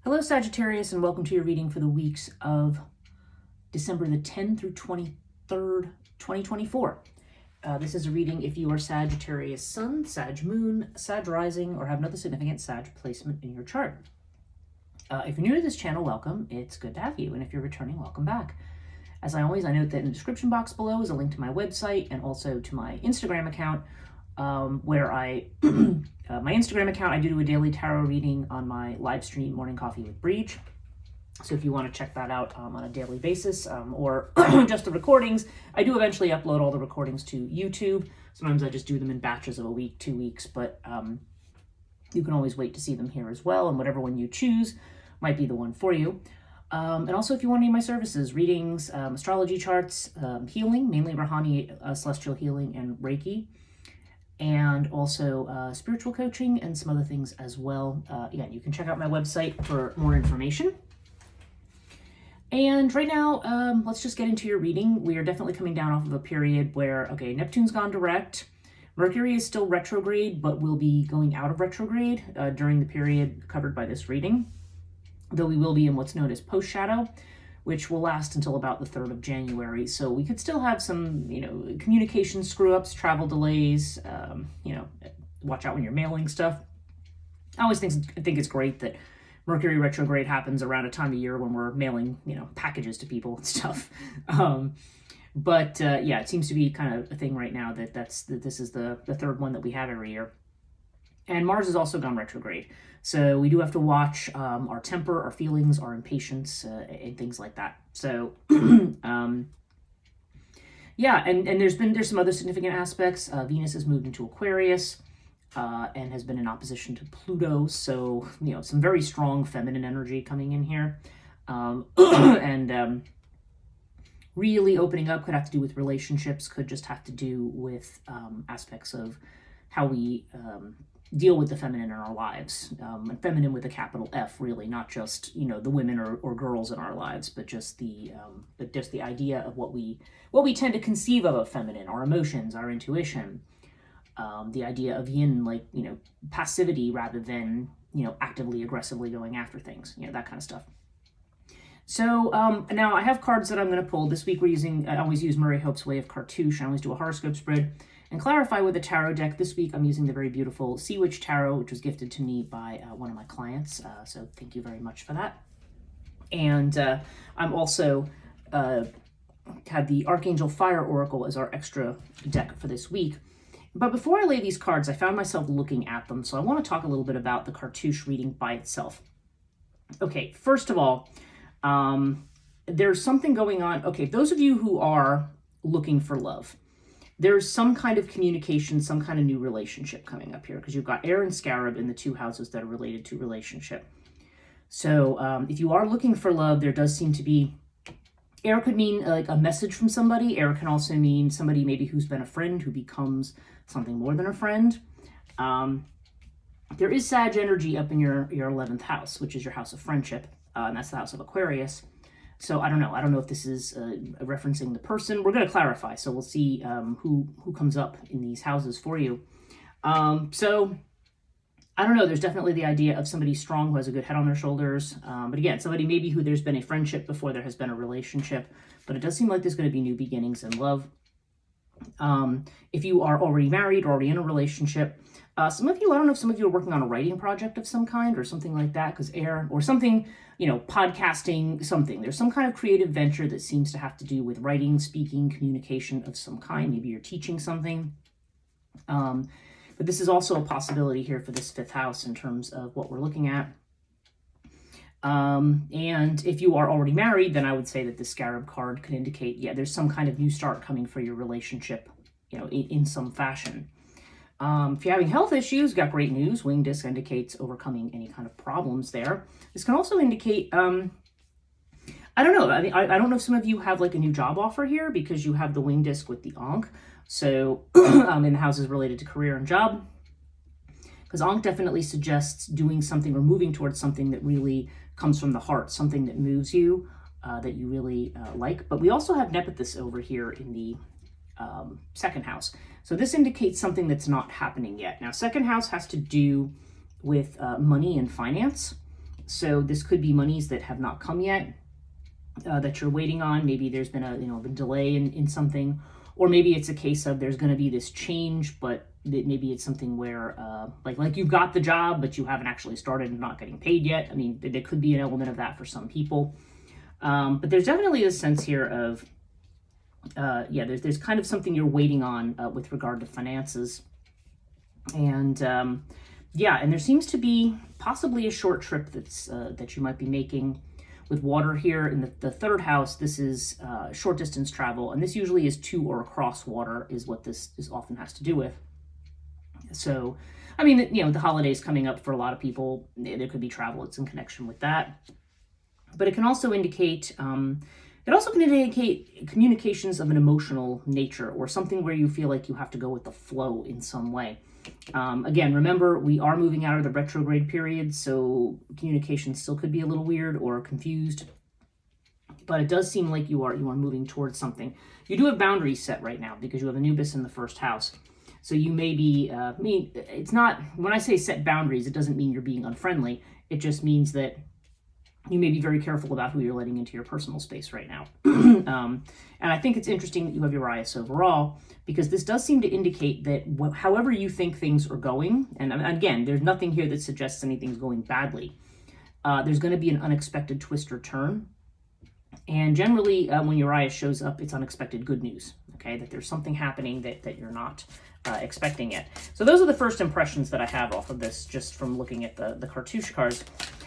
Hello, Sagittarius, and welcome to your reading for the weeks of December the 10th through 23rd, 2024. This is a reading if you are Sagittarius Sun, Sag Moon, Sag Rising, or have another significant Sag placement in your chart. If you're new to this channel, welcome. It's good to have you. And if you're returning, welcome back. As I note that in the description box below is a link to my website and also to my Instagram account, where my Instagram account, I do a daily tarot reading on my live stream, Morning Coffee with Breach. So if you want to check that out on a daily basis, or just the recordings, I do eventually upload all the recordings to YouTube. Sometimes I just do them in batches of a week, 2 weeks, but you can always wait to see them here as well, and whatever one you choose might be the one for you. And also, if you want any of my services, readings, astrology charts, healing, mainly Rahani, celestial healing, and Reiki, and also spiritual coaching and some other things as well. Again, you can check out my website for more information. And right now, let's just get into your reading. We are definitely coming down off of a period where, okay, Neptune's gone direct. Mercury is still retrograde, but will be going out of retrograde during the period covered by this reading, though we will be in what's known as post-shadow, which will last until about the 3rd of January. So we could still have some, communication screw-ups, travel delays, watch out when you're mailing stuff. I always think it's great that Mercury retrograde happens around a time of year when we're mailing, packages to people and stuff. But it seems to be kind of a thing right now that this is the third one that we have every year. And Mars has also gone retrograde. So we do have to watch our temper, our feelings, our impatience, and things like that. So, and there's some other significant aspects. Venus has moved into Aquarius and has been in opposition to Pluto. So, some very strong feminine energy coming in here. Really opening up could have to do with relationships, could just have to do with aspects of how we deal with the feminine in our lives, and feminine with a capital F, really, not just the women or girls in our lives, but just the idea of what we tend to conceive of feminine, our emotions, our intuition, the idea of yin, like passivity rather than actively aggressively going after things, that kind of stuff. So now I have cards that I'm going to pull this week. I always use Murray Hope's Way of Cartouche. I always do a horoscope spread and clarify with a tarot deck. This week I'm using the very beautiful Sea Witch Tarot, which was gifted to me by one of my clients. So thank you very much for that. And I'm also had the Archangel Fire Oracle as our extra deck for this week. But before I lay these cards, I found myself looking at them. So I want to talk a little bit about the Cartouche reading by itself. Okay, first of all, there's something going on. Okay, those of you who are looking for love, there's some kind of communication, some kind of new relationship coming up here, because you've got air and scarab in the two houses that are related to relationship. So if you are looking for love, there does seem to be, air could mean like a message from somebody. Air can also mean somebody maybe who's been a friend who becomes something more than a friend. There is Sag energy up in your 11th house, which is your house of friendship, and that's the house of Aquarius. So I don't know if this is referencing the person. We're going to clarify, so we'll see who comes up in these houses for you. So I don't know. There's definitely the idea of somebody strong who has a good head on their shoulders. But again, somebody maybe who there's been a friendship before there has been a relationship. But it does seem like there's going to be new beginnings in love. If you are already married or already in a relationship, some of you, I don't know if some of you are working on a writing project of some kind or something like that, because air, or something, podcasting, something. There's some kind of creative venture that seems to have to do with writing, speaking, communication of some kind. Maybe you're teaching something. But this is also a possibility here for this 5th house in terms of what we're looking at. And if you are already married, then I would say that the Scarab card could indicate, there's some kind of new start coming for your relationship, in some fashion. If you're having health issues, got great news. Wing disc indicates overcoming any kind of problems there. This can also indicate, I don't know. I don't know if some of you have like a new job offer here because you have the wing disc with the Ankh. So in the houses related to career and job, because Ankh definitely suggests doing something or moving towards something that really comes from the heart, something that moves you, that you really like. But we also have Nephthys over here in the 2nd house. So this indicates something that's not happening yet. Now, 2nd house has to do with money and finance. So this could be monies that have not come yet, that you're waiting on. Maybe there's been a delay in something, or maybe it's a case of there's going to be this change, but maybe it's something where like you've got the job, but you haven't actually started and not getting paid yet. I mean, there could be an element of that for some people. But there's definitely a sense here of, there's kind of something you're waiting on with regard to finances. And and there seems to be possibly a short trip that you might be making with water here in the third house. This is short distance travel, and this usually is to or across water is what this often has to do with. So, I mean, the holidays coming up for a lot of people, there could be travel. It's in connection with that. But it can also indicate, communications of an emotional nature, or something where you feel like you have to go with the flow in some way. Again, remember, we are moving out of the retrograde period, so communication still could be a little weird or confused. But it does seem like you are moving towards something. You do have boundaries set right now because you have Anubis in the first house. So you may be, it's not, when I say set boundaries, it doesn't mean you're being unfriendly. It just means that you may be very careful about who you're letting into your personal space right now. And I think it's interesting that you have Urias overall, because this does seem to indicate that however you think things are going, and again, there's nothing here that suggests anything's going badly, there's going to be an unexpected twist or turn. And generally, when Urias shows up, it's unexpected good news, okay? That there's something happening that you're not expecting it. So those are the first impressions that I have off of this, just from looking at the cartouche cards.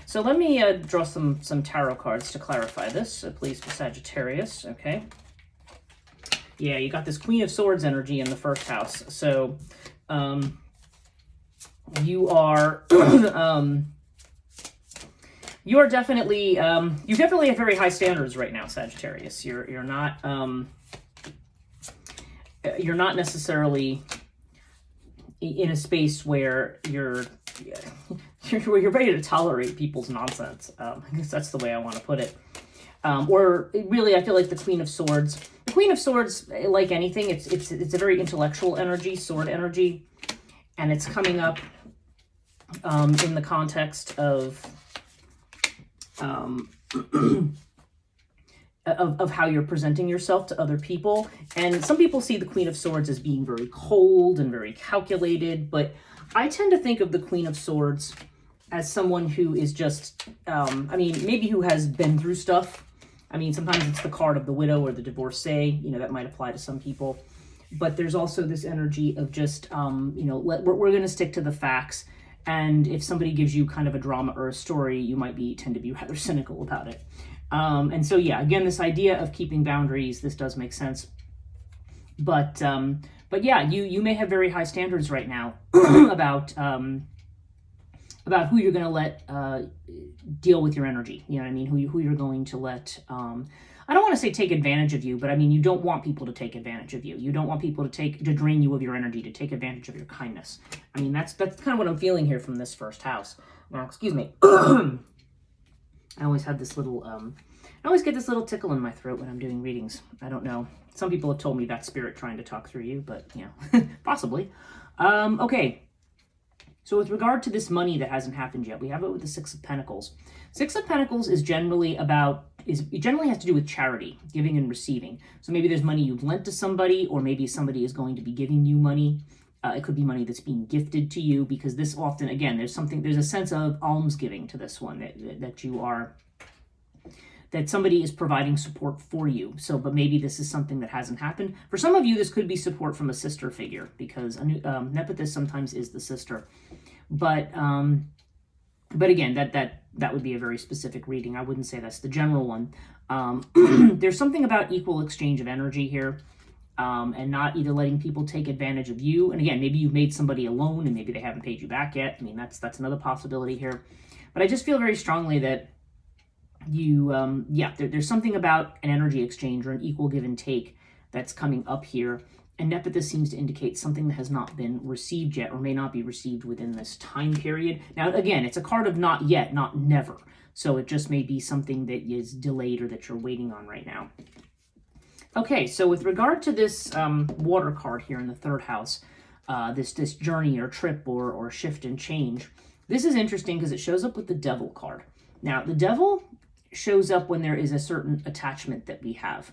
So let me draw some tarot cards to clarify this, please, for Sagittarius, okay? Yeah, you got this Queen of Swords energy in the first house. So you are you definitely have very high standards right now, Sagittarius. You're not necessarily in a space where you're ready to tolerate people's nonsense. I guess that's the way I want to put it. Or really, I feel like the Queen of Swords. The Queen of Swords, like anything, it's a very intellectual energy, sword energy, and it's coming up in the context of how you're presenting yourself to other people. And some people see the Queen of Swords as being very cold and very calculated, but I tend to think of the Queen of Swords as someone who is just, maybe who has been through stuff. I mean, sometimes it's the card of the widow or the divorcee, that might apply to some people. But there's also this energy of just, we're going to stick to the facts. And if somebody gives you kind of a drama or a story, you might tend to be rather cynical about it. And so, yeah, again, this idea of keeping boundaries, this does make sense. But yeah, you may have very high standards right now about who you're going to let deal with your energy. You know what I mean? Who you're going to let. I don't want to say take advantage of you, but I mean, you don't want people to take advantage of you. You don't want people to drain you of your energy, to take advantage of your kindness. I mean, that's kind of what I'm feeling here from this first house. Now, excuse me. I always have this little, I always get this little tickle in my throat when I'm doing readings. I don't know. Some people have told me that's spirit trying to talk through you, but possibly. Okay. So with regard to this money that hasn't happened yet, we have it with the Six of Pentacles. Six of Pentacles is generally it generally has to do with charity, giving and receiving. So maybe there's money you've lent to somebody, or maybe somebody is going to be giving you money. It could be money that's being gifted to you, because this often, again, there's a sense of almsgiving to this one, that somebody is providing support for you. So, but maybe this is something that hasn't happened. For some of you, this could be support from a sister figure, because Nephthys sometimes is the sister. But again, that would be a very specific reading. I wouldn't say that's the general one. There's something about equal exchange of energy here, and not either letting people take advantage of you. And again, maybe you've made somebody a loan and maybe they haven't paid you back yet. I mean, that's another possibility here. But I just feel very strongly that there's something about an energy exchange or an equal give and take that's coming up here. And Nephthys seems to indicate something that has not been received yet, or may not be received within this time period. Now, again, it's a card of not yet, not never. So it just may be something that is delayed or that you're waiting on right now. Okay, so with regard to this water card here in the third house, this journey or trip or shift and change, this is interesting because it shows up with the Devil card. Now, the devil shows up when there is a certain attachment that we have.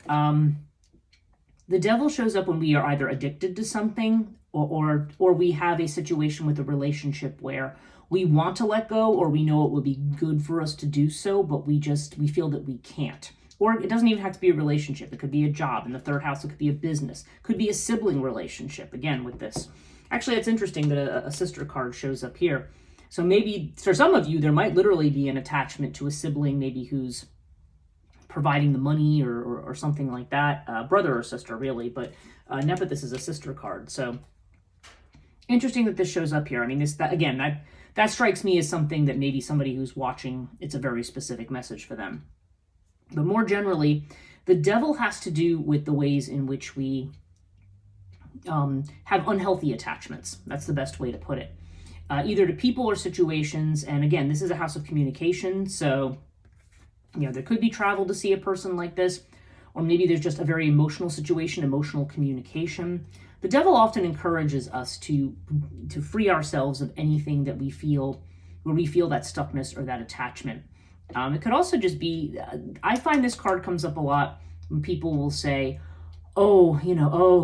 The devil shows up when we are either addicted to something or we have a situation with a relationship where we want to let go, or we know it would be good for us to do so, but we feel that we can't. Or it doesn't even have to be a relationship. It could be a job. In the third house, it could be a business. It could be a sibling relationship, again, with this. Actually, it's interesting that a sister card shows up here. So maybe for some of you, there might literally be an attachment to a sibling, maybe who's providing the money or something like that. Brother or sister, really. But Nepenthes is a sister card. So interesting that this shows up here. I mean, that strikes me as something that maybe somebody who's watching, it's a very specific message for them. But more generally, the devil has to do with the ways in which we have unhealthy attachments. That's the best way to put it. Either to people or situations. And again, this is a house of communication. So, there could be travel to see a person like this, or maybe there's just a very emotional situation, emotional communication. The devil often encourages us to free ourselves of anything that we feel, where we feel that stuckness or that attachment. It could also just be, I find this card comes up a lot when people will say, oh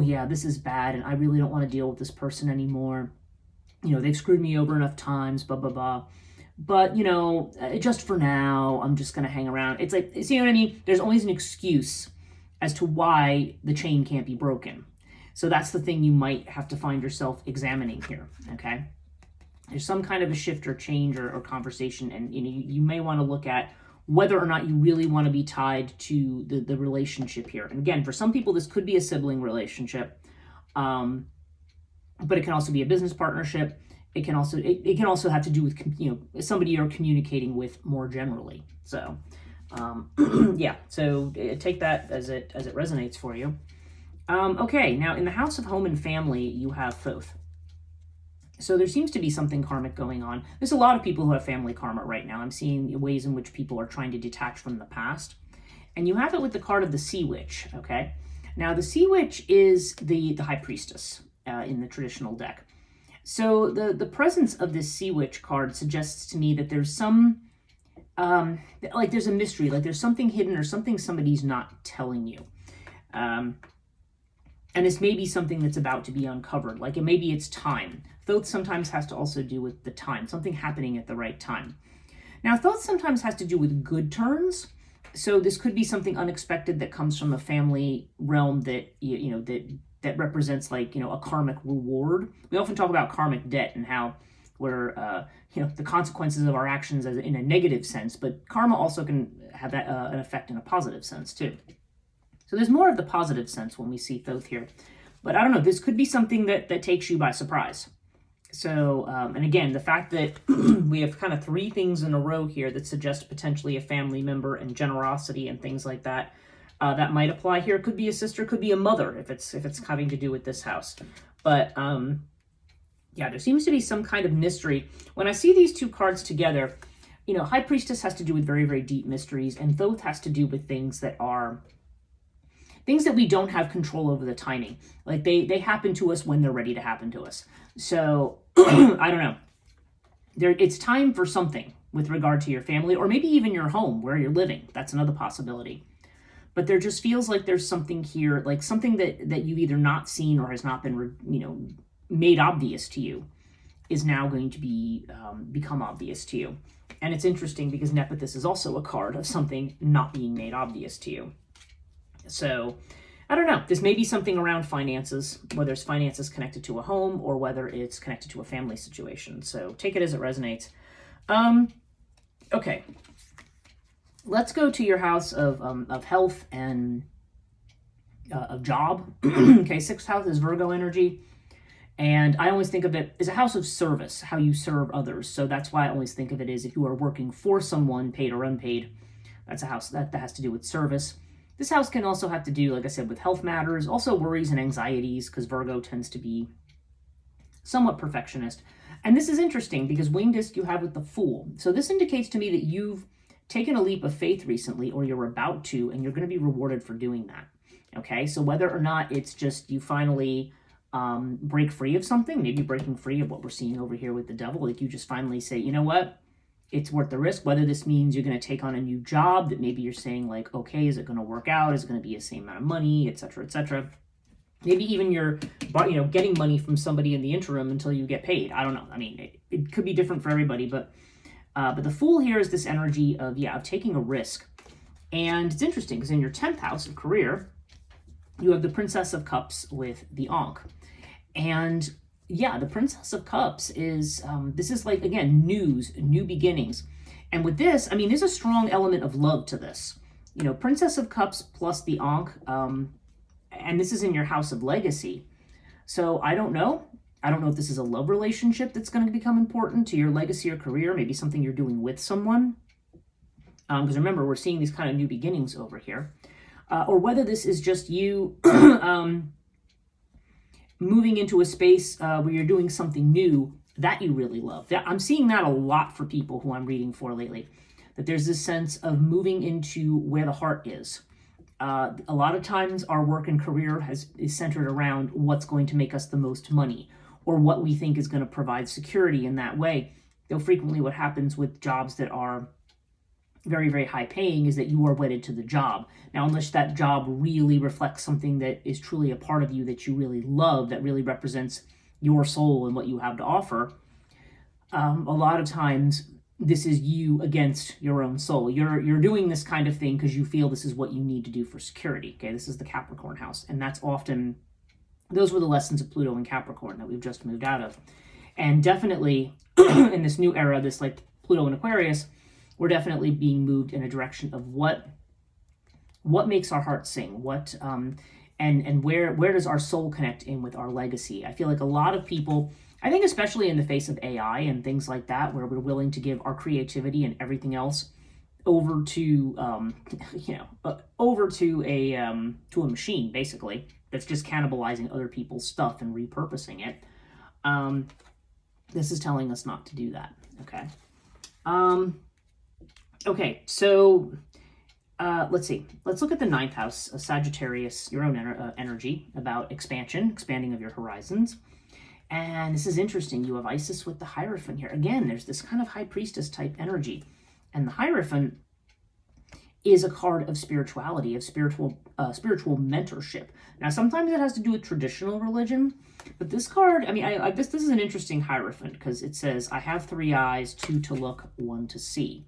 yeah, this is bad, and I really don't want to deal with this person anymore. They've screwed me over enough times, blah, blah, blah. But, just for now, I'm just going to hang around. It's like, see what I mean? There's always an excuse as to why the chain can't be broken. So that's the thing you might have to find yourself examining here, okay? There's some kind of a shift or change or conversation, and you may want to look at whether or not you really want to be tied to the relationship here. And again, for some people, this could be a sibling relationship, but it can also be a business partnership. It can also have to do with somebody you're communicating with more generally. So yeah, so take that as it resonates for you. Okay, now in the house of home and family, you have Thoth. So there seems to be something karmic going on. There's a lot of people who have family karma right now. I'm seeing ways in which people are trying to detach from the past. And you have it with the card of the Sea Witch, okay? Now, the Sea Witch is the High Priestess in the traditional deck. So the presence of this Sea Witch card suggests to me that there's some, there's a mystery, like there's something hidden or something somebody's not telling you. And this may be something that's about to be uncovered. Like maybe it's time. Thoth sometimes has to also do with the time, something happening at the right time. Now, Thoth sometimes has to do with good turns. So this could be something unexpected that comes from a family realm that, that represents a karmic reward. We often talk about karmic debt and how we're, the consequences of our actions as in a negative sense, but karma also can have that an effect in a positive sense too. So there's more of the positive sense when we see Thoth here. But I don't know, this could be something that takes you by surprise. So, and again, the fact that we have kind of three things in a row here that suggest potentially a family member and generosity and things like that, that might apply here. It could be a sister, could be a mother if it's having to do with this house. But yeah, there seems to be some kind of mystery. When I see these two cards together, High Priestess has to do with very, very deep mysteries, and Thoth has to do with things that we don't have control over the timing. Like they happen to us when they're ready to happen to us. So I don't know. It's time for something with regard to your family, or maybe even your home where you're living. That's another possibility. But there just feels like there's something here, like something that you've either not seen or has not been, made obvious to you, is now going to be become obvious to you. And it's interesting because Nepenthes is also a card of something not being made obvious to you. So, I don't know. This may be something around finances, whether it's finances connected to a home or whether it's connected to a family situation. So, take it as it resonates. Okay. Let's go to your house of health and of job. Okay, sixth house is Virgo energy. And I always think of it as a house of service, how you serve others. So that's why I always think of it as if you are working for someone, paid or unpaid. That's a house that has to do with service. This house can also have to do, like I said, with health matters, also worries and anxieties, because Virgo tends to be somewhat perfectionist. And this is interesting because wing disc you have with the Fool. So this indicates to me that you've taken a leap of faith recently, or you're about to, and you're going to be rewarded for doing that. Okay, so whether or not it's just you finally break free of something, maybe breaking free of what we're seeing over here with the devil, like you just finally say, you know what? it's worth the risk. Whether this means you're going to take on a new job that maybe you're saying like, okay, is it going to work out? Is it going to be the same amount of money, etc., etc. Maybe even you're, getting money from somebody in the interim until you get paid. I don't know. I mean, it could be different for everybody, but the Fool here is this energy of taking a risk. And it's interesting because in your 10th house of career, you have the Princess of Cups with the Ankh. And the Princess of Cups is, this is like, again, new beginnings. And with this, I mean, there's a strong element of love to this. Princess of Cups plus the Ankh, and this is in your house of legacy. So I don't know. I don't know if this is a love relationship that's going to become important to your legacy or career, maybe something you're doing with someone. Because remember, we're seeing these kind of new beginnings over here. Or whether this is just you moving into a space where you're doing something new that you really love. I'm seeing that a lot for people who I'm reading for lately, that there's this sense of moving into where the heart is. A lot of times our work and career is centered around what's going to make us the most money or what we think is going to provide security in that way. Though frequently what happens with jobs that are very, very high paying is that you are wedded to the job. Now, unless that job really reflects something that is truly a part of you that you really love, that really represents your soul and what you have to offer, a lot of times this is you against your own soul. You're doing this kind of thing because you feel this is what you need to do for security. Okay, this is the Capricorn house. And that's often, those were the lessons of Pluto and Capricorn that we've just moved out of. And definitely in this new era, this like Pluto and Aquarius, we're definitely being moved in a direction of what makes our heart sing, and where does our soul connect in with our legacy. I feel like a lot of people, I think especially in the face of AI and things like that, where we're willing to give our creativity and everything else over to a machine, basically, that's just cannibalizing other people's stuff and repurposing it. This is telling us not to do that. Okay. Okay, so let's see. Let's look at the 9th house, Sagittarius, your own energy, about expanding of your horizons. And this is interesting. You have Isis with the Hierophant here. Again, there's this kind of high priestess type energy. And the Hierophant is a card of spirituality, of spiritual mentorship. Now, sometimes it has to do with traditional religion, but this card, I mean, this is an interesting Hierophant because it says, I have 3 eyes, 2 to look, 1 to see.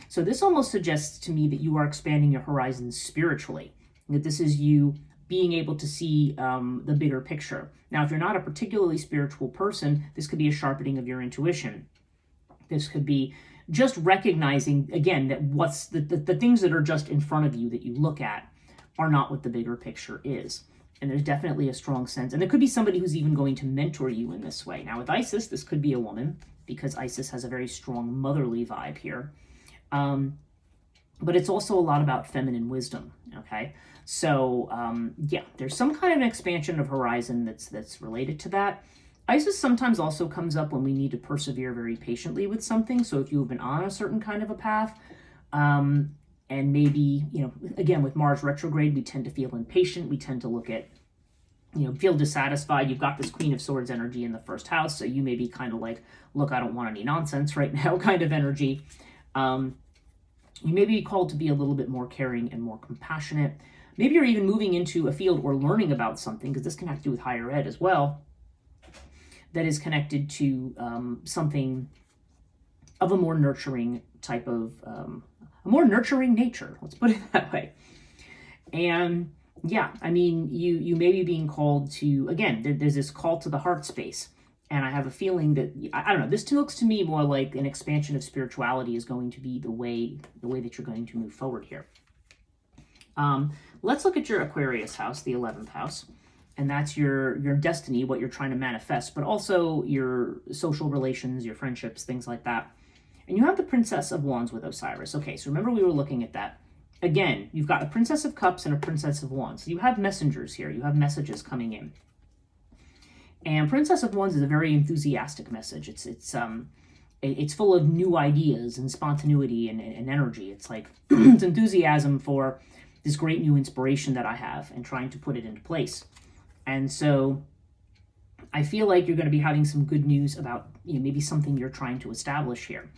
So this almost suggests to me that you are expanding your horizons spiritually, that this is you being able to see the bigger picture. Now, if you're not a particularly spiritual person, this could be a sharpening of your intuition. This could be just recognizing, again, that what's the things that are just in front of you that you look at are not what the bigger picture is. And there's definitely a strong sense. And there could be somebody who's even going to mentor you in this way. Now, with Isis, this could be a woman, because Isis has a very strong motherly vibe here. But it's also a lot about feminine wisdom, okay? So, there's some kind of an expansion of horizon that's related to that. Isis sometimes also comes up when we need to persevere very patiently with something. So if you've been on a certain kind of a path, and maybe, again, with Mars retrograde, we tend to feel impatient. We tend to look at, feel dissatisfied. You've got this Queen of Swords energy in the 1st house. So you may be kind of like, look, I don't want any nonsense right now kind of energy. You may be called to be a little bit more caring and more compassionate. Maybe you're even moving into a field or learning about something, because this can have to do with higher ed as well, that is connected to something of a more nurturing type of, a more nurturing nature, let's put it that way. And I mean, you may be being called to, again, there's this call to the heart space. And I have a feeling that, I don't know, this looks to me more like an expansion of spirituality is going to be the way that you're going to move forward here. Let's look at your Aquarius house, the 11th house. And that's your destiny, what you're trying to manifest, but also your social relations, your friendships, things like that. And you have the Princess of Wands with Osiris. Okay, so remember we were looking at that. Again, you've got a Princess of Cups and a Princess of Wands. So you have messengers here. You have messages coming in. And Princess of Wands is a very enthusiastic message. It's full of new ideas and spontaneity and energy. It's like it's enthusiasm for this great new inspiration that I have and trying to put it into place. And so I feel like you're going to be having some good news about maybe something you're trying to establish here.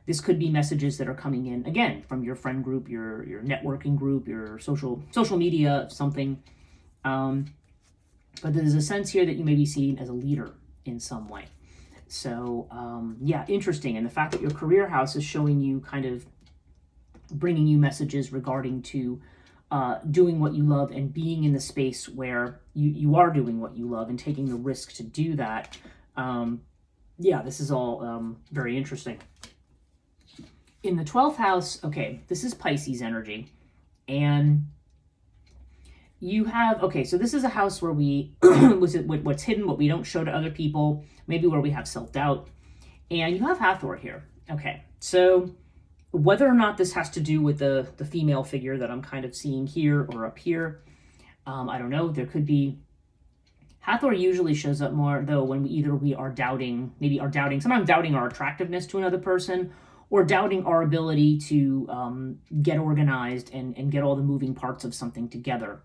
This could be messages that are coming in, again, from your friend group, your networking group, your social media, something. But there's a sense here that you may be seen as a leader in some way. So, yeah, interesting. And the fact that your career house is showing you kind of bringing you messages regarding to doing what you love and being in the space where you are doing what you love and taking the risk to do that. Yeah, this is all very interesting. In the 12th house, okay, this is Pisces energy. And you have, okay, so this is a house where we, what's hidden, what we don't show to other people, maybe where we have self-doubt. And you have Hathor here. Okay, so whether or not this has to do with the female figure that I'm kind of seeing here or up here, I don't know. There could be, Hathor usually shows up more, though, when we are doubting, sometimes doubting our attractiveness to another person, or doubting our ability to get organized and get all the moving parts of something together.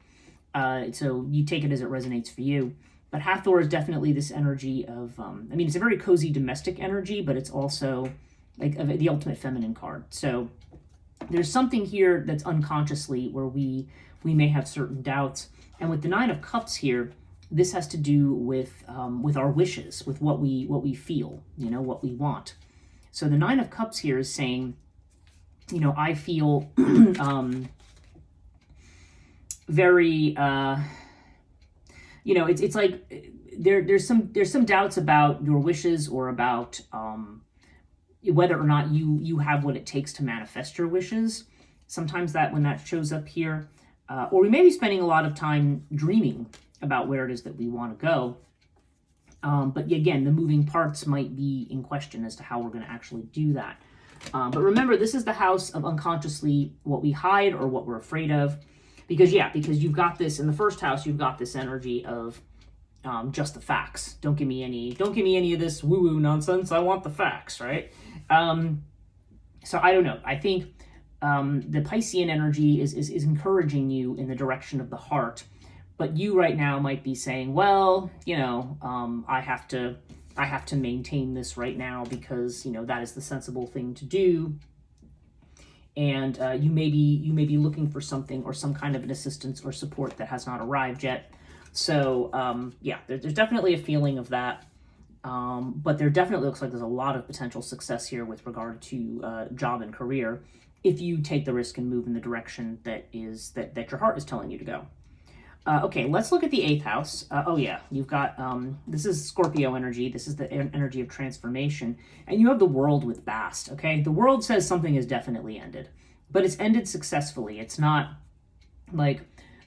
So you take it as it resonates for you. But Hathor is definitely this energy of, it's a very cozy domestic energy, but it's also like the ultimate feminine card. So there's something here that's unconsciously where we may have certain doubts. And with the Nine of Cups here, this has to do with our wishes, with what we feel, what we want. So the Nine of Cups here is saying, I feel very, it's like there's some doubts about your wishes or about whether or not you have what it takes to manifest your wishes. Sometimes when that shows up here, or we may be spending a lot of time dreaming about where it is that we want to go. But again, the moving parts might be in question as to how we're going to actually do that. But remember, this is the house of unconsciously what we hide or what we're afraid of. Because you've got this in the first house, you've got this energy of just the facts. Don't give me any of this woo-woo nonsense. I want the facts, right? So I don't know. I think the Piscean energy is encouraging you in the direction of the heart. But you right now might be saying, well, I have to maintain this right now because, that is the sensible thing to do. And you may be looking for something or some kind of an assistance or support that has not arrived yet. So, there's definitely a feeling of that. But there definitely looks like there's a lot of potential success here with regard to job and career if you take the risk and move in the direction that your heart is telling you to go. Okay, let's look at the 8th house. You've got, this is Scorpio energy. This is the energy of transformation. And you have the World with Bast, okay? The World says something has definitely ended, but it's ended successfully. It's not like,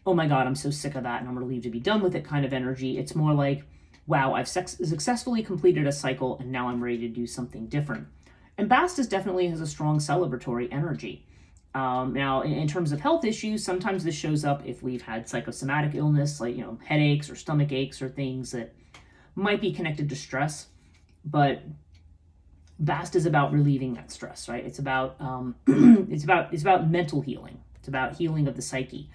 oh my God, I'm so sick of that and I'm relieved to be done with it kind of energy. It's more like, wow, I've successfully completed a cycle and now I'm ready to do something different. And Bast definitely has a strong celebratory energy. Now, in terms of health issues, sometimes this shows up if we've had psychosomatic illness, like, headaches or stomach aches or things that might be connected to stress. But Bast is about relieving that stress, right? It's about it's about mental healing. It's about healing of the psyche.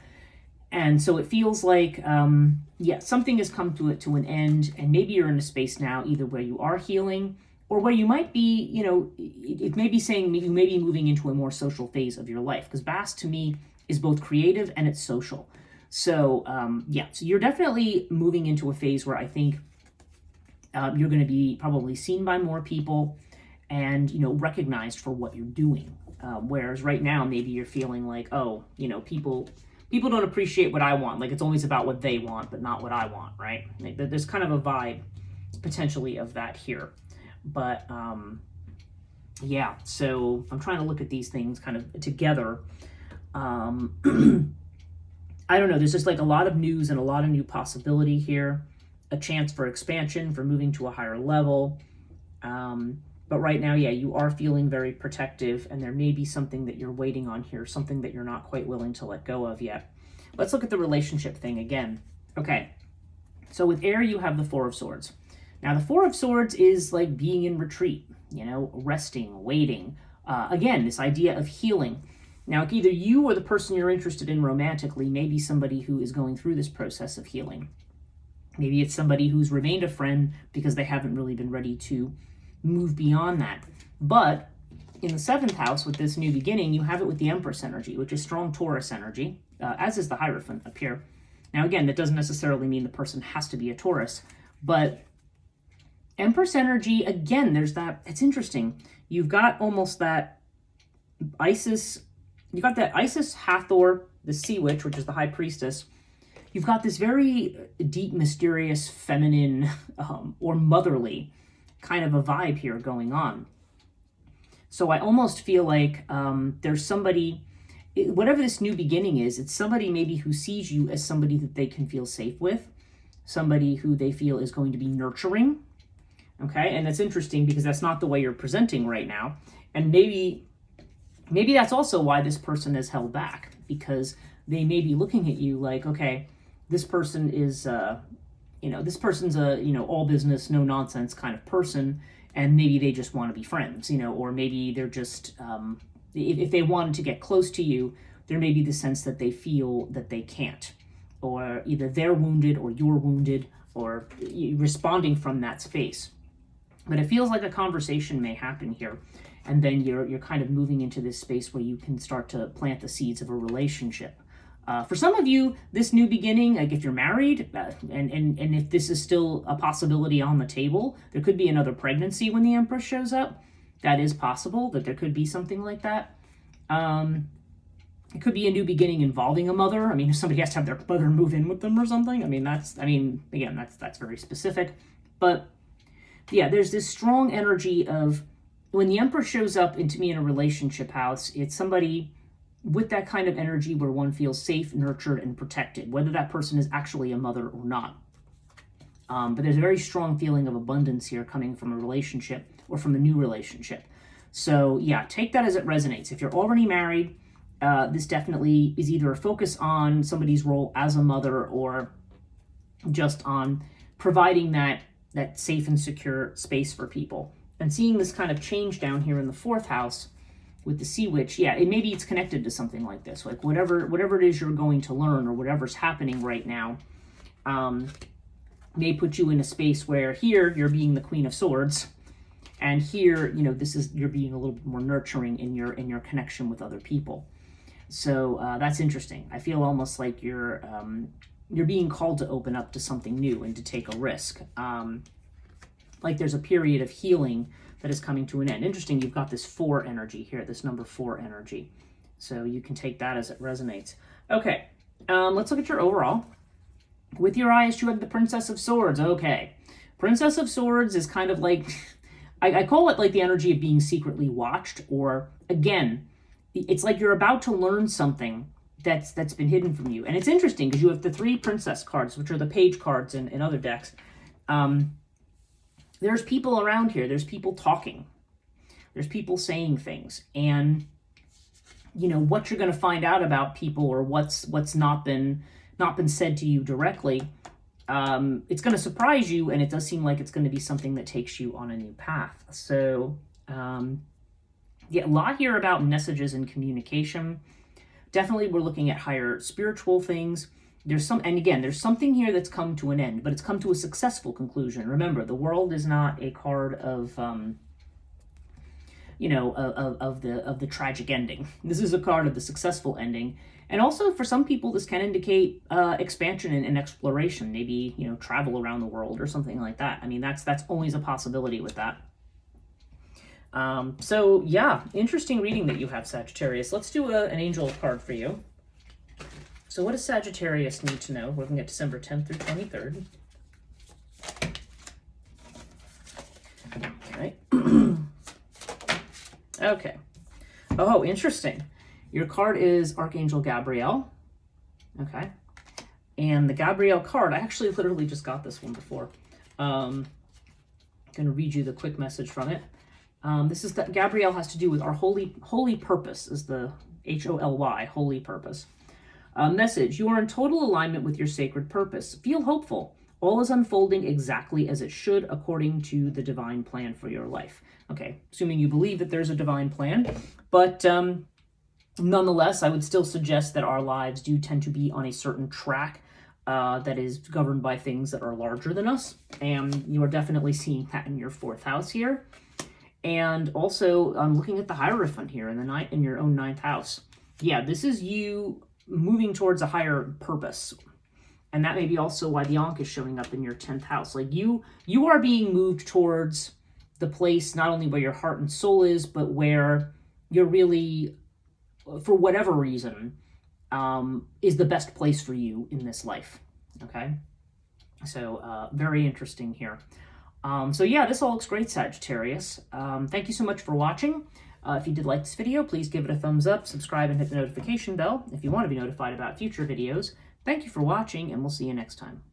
And so it feels like, something has come to an end, and maybe you're in a space now either where you are healing or where you might be, it may be saying you may be moving into a more social phase of your life, because Bast to me is both creative and it's social. So, so you're definitely moving into a phase where I think you're going to be probably seen by more people and, recognized for what you're doing. Whereas right now, maybe you're feeling like, people don't appreciate what I want. Like, it's always about what they want, but not what I want, right? Like, there's kind of a vibe potentially of that here. But, so I'm trying to look at these things kind of together. I don't know. There's just like a lot of news and a lot of new possibility here. A chance for expansion, for moving to a higher level. But right now, you are feeling very protective, and there may be something that you're waiting on here, something that you're not quite willing to let go of yet. Let's look at the relationship thing again. Okay, so with air, you have the Four of Swords. Now, the Four of Swords is like being in retreat, resting, waiting. Again, this idea of healing. Now, either you or the person you're interested in romantically may be somebody who is going through this process of healing. Maybe it's somebody who's remained a friend because they haven't really been ready to move beyond that. But in the 7th house with this new beginning, you have it with the Empress energy, which is strong Taurus energy, as is the Hierophant up here. Now, again, that doesn't necessarily mean the person has to be a Taurus, but Empress energy, again, there's that, it's interesting. You've got almost that Isis, you got that Isis Hathor, the Sea Witch, which is the High Priestess. You've got this very deep, mysterious, feminine, or motherly kind of a vibe here going on. So I almost feel like there's somebody, whatever this new beginning is, it's somebody maybe who sees you as somebody that they can feel safe with, somebody who they feel is going to be nurturing, okay? And that's interesting because that's not the way you're presenting right now. And maybe that's also why this person is held back, because they may be looking at you like, okay, this person is, this person's a, all business, no nonsense kind of person, and maybe they just want to be friends, or maybe they're just, if they wanted to get close to you, there may be the sense that they feel that they can't, or either they're wounded or you're wounded, or responding from that space. But it feels like a conversation may happen here, and then you're kind of moving into this space where you can start to plant the seeds of a relationship. For some of you, this new beginning, like if you're married, and if this is still a possibility on the table, there could be another pregnancy when the Empress shows up. That is possible, that there could be something like that. It could be a new beginning involving a mother. I mean, if somebody has to have their mother move in with them or something. Again, that's very specific. But yeah, there's this strong energy of when the Empress shows up into me in a relationship house, it's somebody with that kind of energy where one feels safe, nurtured, and protected, whether that person is actually a mother or not. But there's a very strong feeling of abundance here coming from a relationship or from a new relationship. So yeah, take that as it resonates. If you're already married, this definitely is either a focus on somebody's role as a mother or just on providing that safe and secure space for people. And seeing this kind of change down here in the 4th house with the Sea Witch, yeah, maybe it's connected to something like this, like whatever it is you're going to learn or whatever's happening right now, may put you in a space where here you're being the Queen of Swords, and here you're being a little bit more nurturing in your connection with other people. So that's interesting. I feel almost like you're being called to open up to something new and to take a risk. Like there's a period of healing that is coming to an end. Interesting, you've got this 4 energy here, this number 4 energy. So you can take that as it resonates. Okay, let's look at your overall. With your eyes, you have the Princess of Swords. Okay, Princess of Swords is kind of like, I call it like the energy of being secretly watched, or again, it's like you're about to learn something that's been hidden from you. And it's interesting because you have the 3 Princess cards, which are the page cards in other decks. There's people around here. There's people talking. There's people saying things. And, what you're going to find out about people or what's not been said to you directly, it's going to surprise you, and it does seem like it's going to be something that takes you on a new path. So, yeah, a lot here about messages and communication. Definitely we're looking at higher spiritual things. There's something here that's come to an end, but it's come to a successful conclusion. Remember, the World is not a card of, the tragic ending. This is a card of the successful ending. And also for some people, this can indicate expansion and exploration, maybe, travel around the world or something like that. I mean, that's always a possibility with that. So yeah, interesting reading that you have, Sagittarius. Let's do an angel card for you. So what does Sagittarius need to know? We're looking at December 10th through 23rd. Okay. Okay. Oh, interesting. Your card is Archangel Gabriel. Okay. And the Gabriel card, I actually literally just got this one before. I'm going to read you the quick message from it. This is that Gabriel has to do with our holy purpose, is the Holy, holy purpose. Message, you are in total alignment with your sacred purpose. Feel hopeful. All is unfolding exactly as it should according to the divine plan for your life. Okay, assuming you believe that there's a divine plan. But nonetheless, I would still suggest that our lives do tend to be on a certain track that is governed by things that are larger than us. And you are definitely seeing that in your 4th house here. And also, I'm looking at the Hierophant here in your own 9th house. Yeah, this is you moving towards a higher purpose. And that may be also why the Ankh is showing up in your 10th house. Like you are being moved towards the place not only where your heart and soul is, but where you're really, for whatever reason, is the best place for you in this life. Okay? So very interesting here. So yeah, this all looks great, Sagittarius. Thank you so much for watching. If you did like this video, please give it a thumbs up, subscribe, and hit the notification bell if you want to be notified about future videos. Thank you for watching, and we'll see you next time.